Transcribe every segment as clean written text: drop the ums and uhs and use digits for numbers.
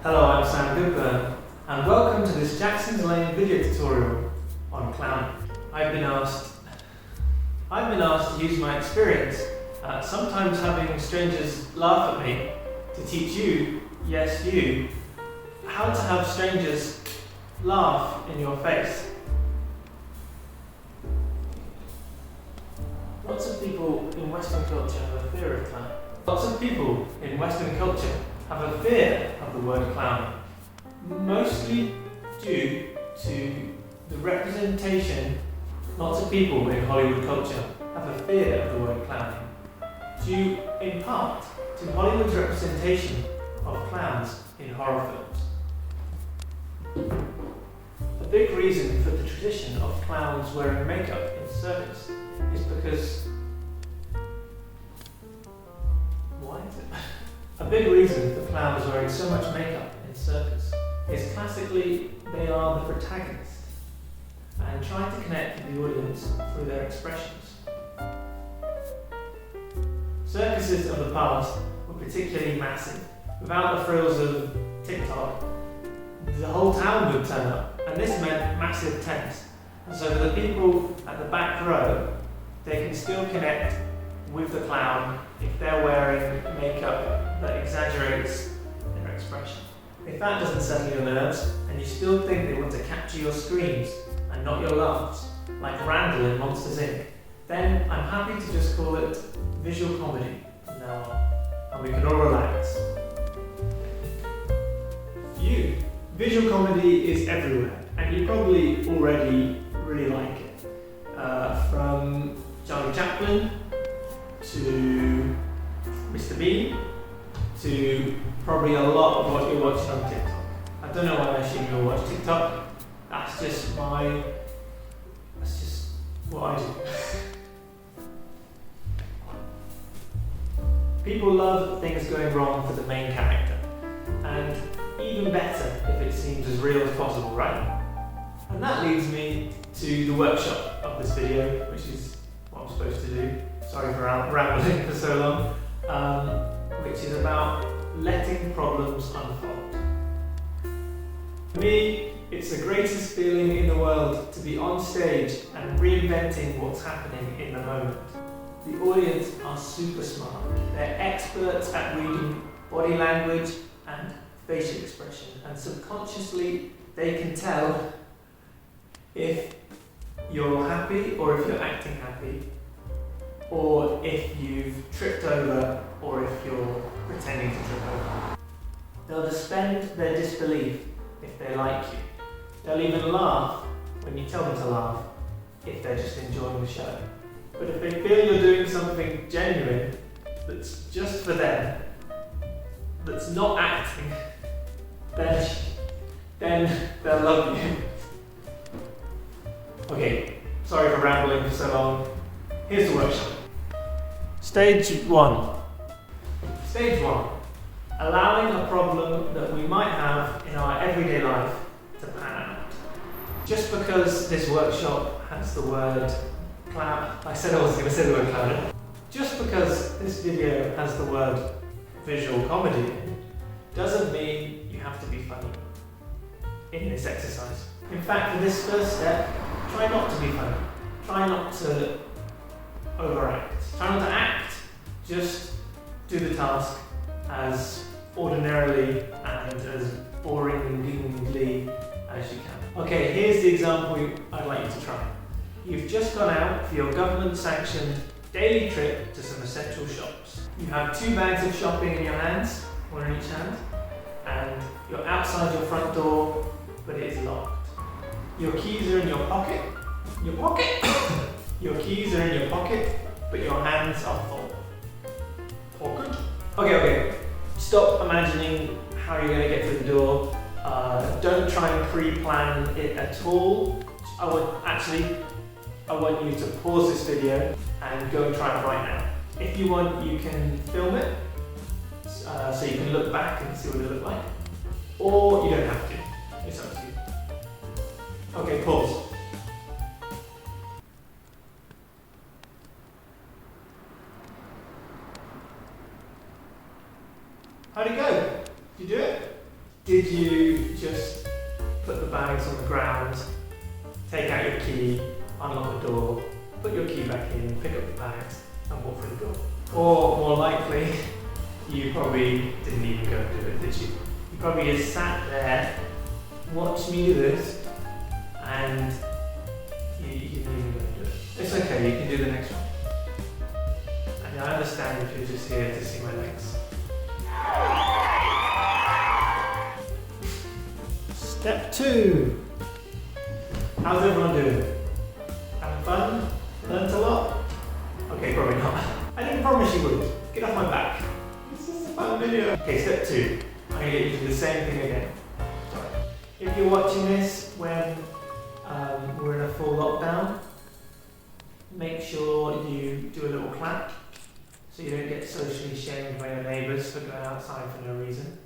Hello, I'm Sam Goodburn, and welcome to this Jackson's Lane video tutorial on clowning. I've been asked to use my experience, sometimes having strangers laugh at me, to teach you, yes you, how to have strangers laugh in your face. Lots of people in Western culture have a fear of clown. Lots of people in Western culture have a fear of the word clown, mostly due to the representation. Lots of people in Hollywood culture have a fear of the word clowning, due in part to Hollywood's representation of clowns in horror films. A big reason for the tradition of clowns wearing makeup in circus is because... why is it? A big reason for clowns wearing so much makeup in circus is classically they are the protagonist and trying to connect with the audience through their expressions. Circuses of the past were particularly massive. Without the frills of TikTok, the whole town would turn up, and this meant massive tents. And so for the people at the back row, they can still connect with the clown if they're wearing makeup that exaggerates their expression. If that doesn't settle your nerves, and you still think they want to capture your screams and not your laughs, like Randall in Monsters Inc., then I'm happy to just call it visual comedy from now on, and we can all relax. Visual comedy is everywhere, and you probably already really like it. From Charlie Chaplin to Mr. Bean to probably a lot of what you're watching on TikTok. I don't know why I assume you'll watch TikTok. That's just what I do. People love things going wrong for the main character, and even better if it seems as real as possible, right? And that leads me to the workshop of this video, which is what I'm supposed to do. Sorry for rambling for so long. Which is about letting problems unfold. For me, it's the greatest feeling in the world to be on stage and reinventing what's happening in the moment. The audience are super smart. They're experts at reading body language and facial expression, and subconsciously they can tell if you're happy or if you're acting happy, or if you've tripped over or if you're pretending to trip over. They'll suspend their disbelief if they like you. They'll even laugh when you tell them to laugh if they're just enjoying the show. But if they feel you're doing something genuine that's just for them, that's not acting, then they'll love you. Okay, sorry for rambling for so long. Here's the workshop. Stage 1. Stage 1. Allowing a problem that we might have in our everyday life to pan out. Just because this workshop has the word clown, I said I wasn't going to say the word clown. Just because this video has the word visual comedy in it, doesn't mean you have to be funny in this exercise. In fact, for this first step, try not to be funny. Try not to overact. Try not to act. Just do the task as ordinarily and as boringly as you can. Okay, here's the example I'd like you to try. You've just gone out for your government-sanctioned daily trip to some essential shops. You have 2 bags of shopping in your hands, one in each hand, and you're outside your front door, but it is locked. Your keys are in your pocket. Your keys are in your pocket, but your hands are full. Pocket? Okay. Stop imagining how you're going to get through the door. Don't try and pre-plan it at all. I want you to pause this video and go and try it right now. If you want, you can film it, so you can look back and see what it looked like. Or you don't have to. It's up to you. Okay, pause. How'd it go? Did you do it? Did you just put the bags on the ground, take out your key, unlock the door, put your key back in, pick up the bags and walk through the door? Or more likely, you probably didn't even go and do it, did you? You probably just sat there, watched me do this, and you didn't even go and do it. It's okay, you can do the next one. And I understand if you're just here to see my legs. Step 2. How's everyone doing? Having fun? Learned a lot? Okay, probably not. I didn't promise you would. Get off my back. This is a fun video. Okay, step 2. I'm going to get you to do the same thing again. Sorry. If you're watching this when we're in a full lockdown, make sure you do a little clap so you don't get socially shamed by your neighbours for going outside for no reason.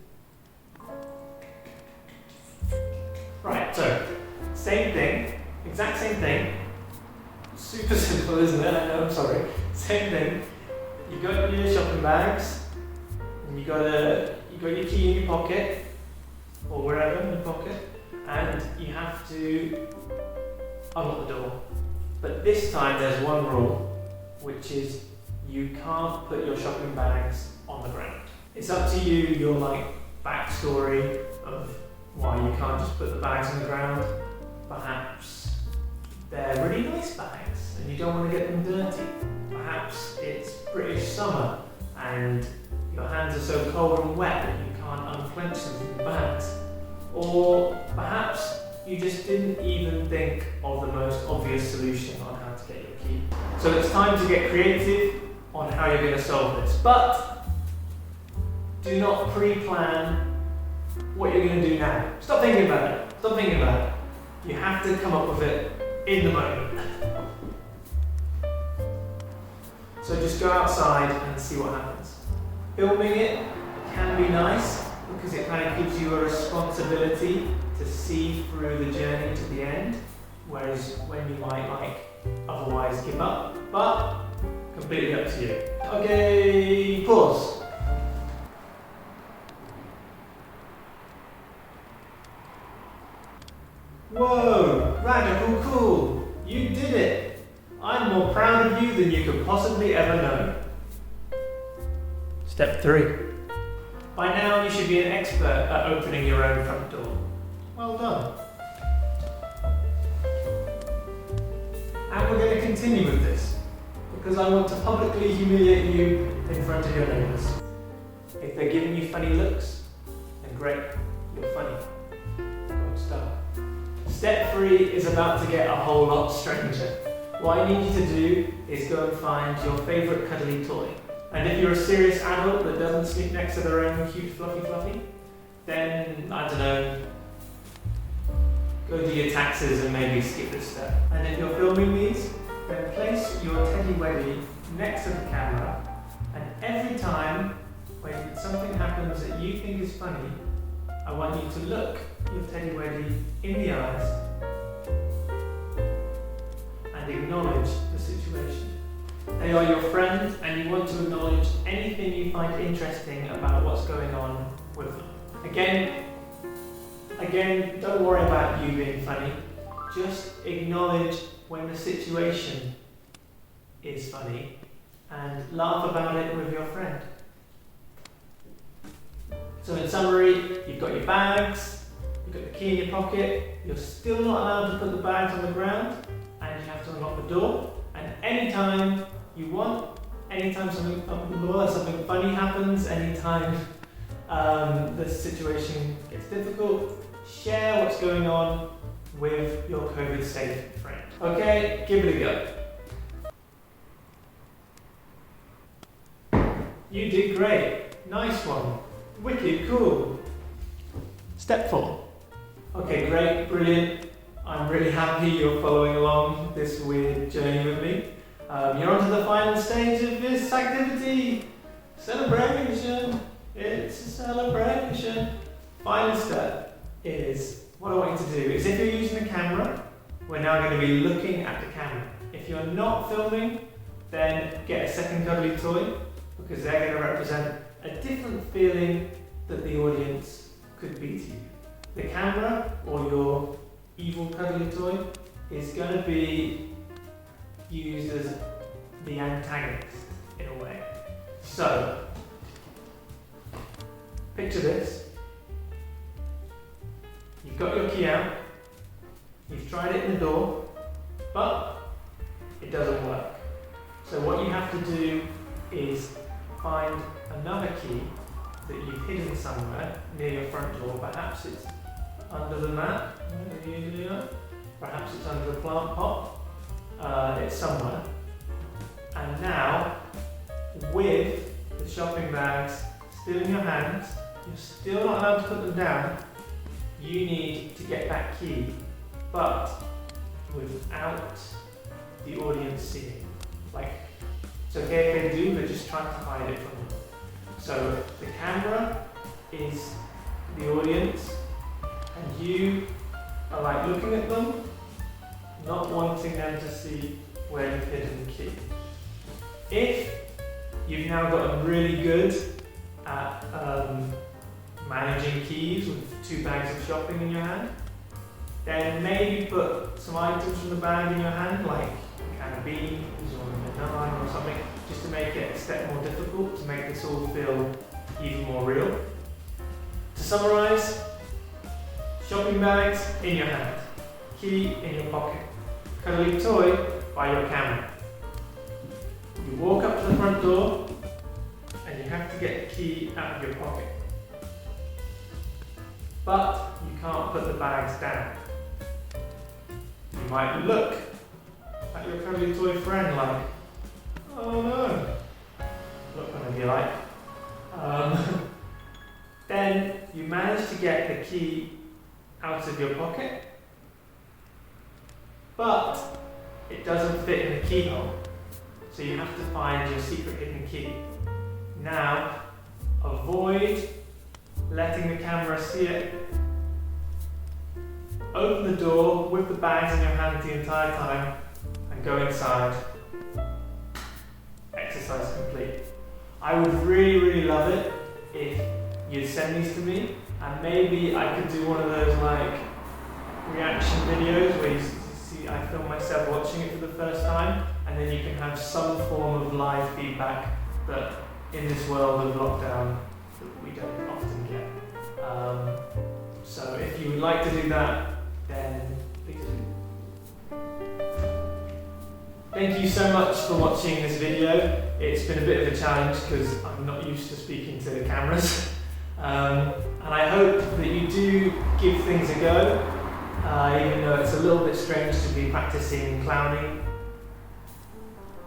Right, so, same thing, exact same thing. Super simple, isn't it? I know, I'm sorry. Same thing. You got your shopping bags, and you got your key in your pocket, or wherever in your pocket, and you have to unlock the door. But this time there's one rule, which is you can't put your shopping bags on the ground. It's up to you, your backstory of why you can't just put the bags on the ground. Perhaps they're really nice bags and you don't want to get them dirty. Perhaps it's British summer and your hands are so cold and wet that you can't unclench them from the bags. Or perhaps you just didn't even think of the most obvious solution on how to get your key. So it's time to get creative on how you're going to solve this. But do not pre-plan what you're going to do now. Stop thinking about it. Stop thinking about it. You have to come up with it in the moment. So just go outside and see what happens. Filming it can be nice because it kind of gives you a responsibility to see through the journey to the end, whereas when you might otherwise give up, but completely up to you. Okay, pause. Whoa, radical cool, you did it. I'm more proud of you than you could possibly ever know. Step 3. By now you should be an expert at opening your own front door. Well done. And we're going to continue with this, because I want to publicly humiliate you in front of your neighbours. If they're giving you funny looks, then great, you're funny. Good stuff. Step 3 is about to get a whole lot stranger. What I need you to do is go and find your favourite cuddly toy. And if you're a serious adult that doesn't sleep next to their own cute fluffy, then, I don't know, go do your taxes and maybe skip this step. And if you're filming these, then place your teddy weddy next to the camera, and every time when something happens that you think is funny, I want you to look your teddy weddy in the eyes and acknowledge the situation. They are your friend and you want to acknowledge anything you find interesting about what's going on with them. Again, don't worry about you being funny. Just acknowledge when the situation is funny and laugh about it with your friend. So in summary, you've got your bags, you've got the key in your pocket, you're still not allowed to put the bags on the ground, and you have to unlock the door, and anytime you want, anytime something funny happens, anytime the situation gets difficult, share what's going on with your COVID-safe friend. Okay, give it a go. You did great. Nice one. Wicked cool. Step 4. Okay, great, brilliant. I'm really happy you're following along this weird journey with me. You're on to the final stage of this activity. Celebration. It's a celebration. Final step is, what I want you to do is, if you're using a camera, we're now going to be looking at the camera. If you're not filming, then get a second cuddly toy, because they're going to represent a different feeling that the audience could be to you. The camera, or your evil cuddly toy, is going to be used as the antagonist in a way. So, picture this. You've got your key out, you've tried it in the door, but it doesn't work. So what you have to do is find another key that you've hidden somewhere near your front door. Perhaps it's under the mat, perhaps it's under the plant pot, it's somewhere. And now, with the shopping bags still in your hands, you're still not allowed to put them down. You need to get that key, but without the audience seeing. Like, it's okay if they do, but just try to hide it from them. So the camera is the audience, and you are like looking at them, not wanting them to see where you've hidden the key. If you've now gotten really good at managing keys with 2 bags of shopping in your hand, then maybe put some items from the bag in your hand, like a can of beans or a banana or something, just to make it a step more difficult, to make this all feel even more real. To summarise, shopping bags in your hand, key in your pocket, cuddly toy by your camera. You walk up to the front door and you have to get the key out of your pocket. But you can't put the bags down. You might look at your cuddly toy friend like, oh no, look on if you like. Then you manage to get the key out of your pocket, but it doesn't fit in the keyhole. So you have to find your secret hidden key. Now, avoid letting the camera see it. Open the door with the bags in your hand the entire time and go inside. Exercise complete. I would really love it if you'd send these to me, and maybe I could do one of those like reaction videos where you see I film myself watching it for the first time, and then you can have some form of live feedback that in this world of lockdown that we don't often get. So if you would like to do that, then please do. Thank you so much for watching this video. It's been a bit of a challenge because I'm not used to speaking to the cameras. And I hope that you do give things a go, even though it's a little bit strange to be practicing clowning.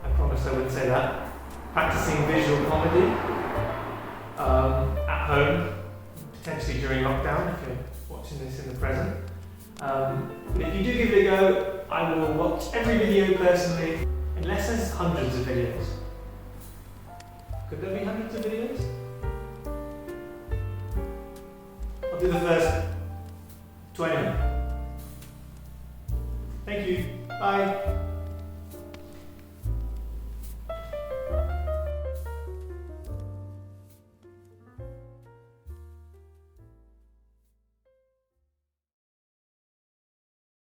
I promise I wouldn't say that. Practicing visual comedy at home, potentially during lockdown if you're watching this in the present. But if you do give it a go, I will watch every video personally, unless there's hundreds of videos. Could there be hundreds of videos? I'll do the first 20. Thank you. Bye.